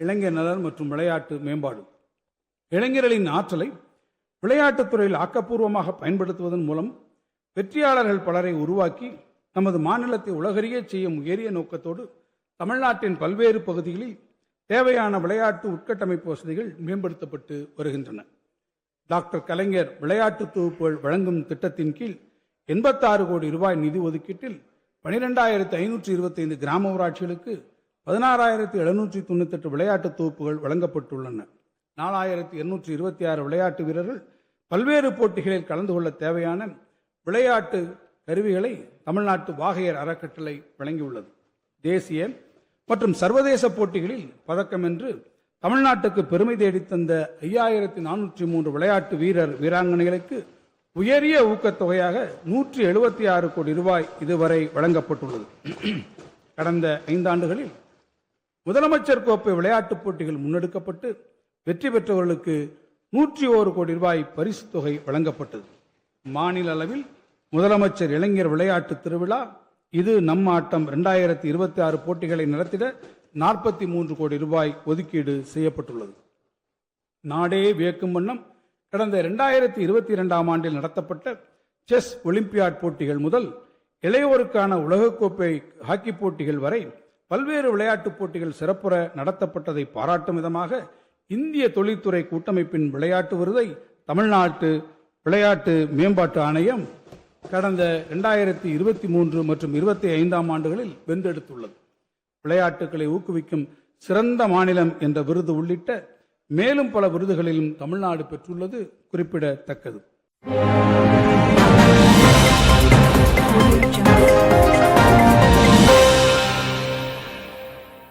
இளைஞர் நலன் மற்றும் விளையாட்டு மேம்பாடு. இளைஞர்களின் ஆற்றலை விளையாட்டுத் துறையில் ஆக்கப்பூர்வமாக பயன்படுத்துவதன் மூலம் வெற்றியாளர்கள் பலரை உருவாக்கி நமது மாநிலத்தை உலகறிய செய்யும் உயரிய நோக்கத்தோடு தமிழ்நாட்டின் பல்வேறு பகுதிகளில் தேவையான விளையாட்டு உட்கட்டமைப்பு வசதிகள் மேம்படுத்தப்பட்டு வருகின்றன. டாக்டர் கலைஞர் விளையாட்டு தொகுப்புகள் வழங்கும் திட்டத்தின் கீழ் 86 கோடி ரூபாய் நிதி ஒதுக்கீட்டில் 12,525 கிராம ஊராட்சிகளுக்கு 16,798 விளையாட்டு தொகுப்புகள் வழங்கப்பட்டுள்ளன. 4,226 விளையாட்டு வீரர்கள் பல்வேறு போட்டிகளில் கலந்து கொள்ள தேவையான விளையாட்டு கருவிகளை தமிழ்நாட்டு வாகையர் அறக்கட்டளை வழங்கியுள்ளது. தேசிய மற்றும் சர்வதேச போட்டிகளில் பதக்கம் வென்று தமிழ்நாட்டுக்கு பெருமை தேடித்தந்த 5,403 விளையாட்டு வீரர் வீராங்கனைகளுக்கு உயரிய ஊக்கத்தொகையாக 176 கோடி ரூபாய் இதுவரை வழங்கப்பட்டுள்ளது. கடந்த 5 ஆண்டுகளில் முதலமைச்சர் கோப்பை விளையாட்டுப் போட்டிகள் முன்னெடுக்கப்பட்டு வெற்றி பெற்றவர்களுக்கு 101 கோடி ரூபாய் பரிசு தொகை வழங்கப்பட்டது. மாநில அளவில் முதலமைச்சர் இளைஞர் விளையாட்டு திருவிழா இது நம் ஆட்டம் 2026 போட்டிகளை நடத்திட 43 கோடி ரூபாய் ஒதுக்கீடு செய்யப்பட்டுள்ளது. நாடே வியக்கும் வண்ணம் கடந்த 2022ஆம் ஆண்டில் நடத்தப்பட்ட செஸ் ஒலிம்பியாட் போட்டிகள் முதல் இளையோருக்கான உலகக்கோப்பை ஹாக்கி போட்டிகள் வரை பல்வேறு விளையாட்டுப் போட்டிகள் சிறப்புற நடத்தப்பட்டதை பாராட்டும் விதமாக இந்திய தொழில்துறை கூட்டமைப்பின் விளையாட்டு விருதை தமிழ்நாட்டு விளையாட்டு மேம்பாட்டு ஆணையம் கடந்த 2023 மற்றும் 25ஆம் ஆண்டுகளில் வென்றெடுத்துள்ளது. விளையாட்டுகளை ஊக்குவிக்கும் சிறந்த மாநிலம் என்ற விருது உள்ளிட்ட மேலும் பல விருதுகளிலும் தமிழ்நாடு பெற்றுள்ளது குறிப்பிடத்தக்கது.